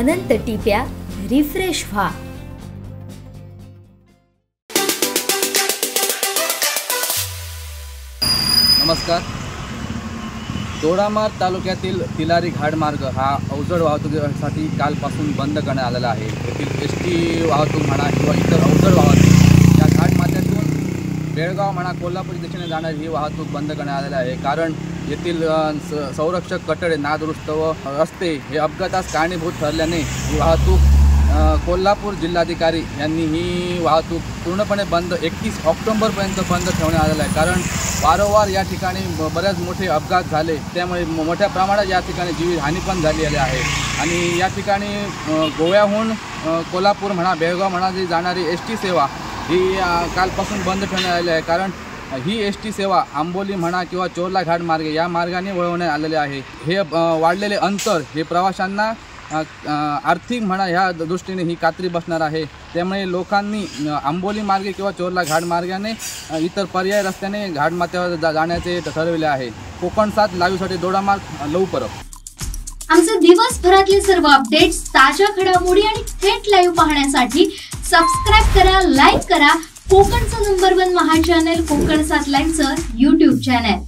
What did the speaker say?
अनंत टिप्या refresh व्हा। नमस्कार। दोडामार्ग तालुक्यातील तिलारी घाट मार्ग हा अवजड वाहतुकीसाठी कालपासून बंद करण्यात आलेला आहे। येथील एसटी वाहतूक म्हणा किंवा इतर अवजड वाहतूक या घाट मार्गातून बेळगाव म्हणा कोल्हापूर दिशेने जाणारी ही वाहतूक बंद करण्यात आलेली आहे। कारण येथील संरक्षक कठडे नादुरुस्त व रस्ते हे अपघातास कारणीभूत ठरल्याने ही वाहतूक कोल्हापूर जिल्हाधिकारी यांनी ही वाहतूक पूर्णपणे बंद 31 ऑक्टोबरपर्यंत बंद ठेवण्यात आलेला आहे। कारण वारंवार या ठिकाणी बरेच मोठे अपघात झाले, त्यामुळे मोठ्या प्रमाणात या ठिकाणी जीवितहानी पण झालेली आहे। आणि या ठिकाणी गोव्याहून कोल्हापूर म्हणा बेळगाव म्हणा जी जाणारी एसटी सेवा ही कालपासून बंद ठेवण्यात आलेली आहे। कारण ही एसटी सेवा आंबोली म्हणा किंवा चोरला घाट मार्गे या मार्गाने वळवण्यात आलेले आहे। हे वाढलेले अंतर हे प्रवाशांना आर्थिक म्हणा ह्या दृष्टीने ही कात्री बसणार आहे। त्यामुळे लोकांनी आंबोली मार्गे किंवा चोरला घाट मार्गाने इतर पर्याय रस्त्याने घाट माथ्यावर जाण्याचे ठरविले आहे। कोकण 7 लाईव्हसाठी दोडामार्ग लवकर। आमचे दिवसभरातले सर्व अपडेट्स, ताज्या घडामोडी आणि थेट लाईव्ह पाहण्यासाठी सबस्क्राइब करा, लाईक करा कोकणचं नंबर 1 महा चॅनल कोकण 7 लाईव्हचं YouTube चॅनल।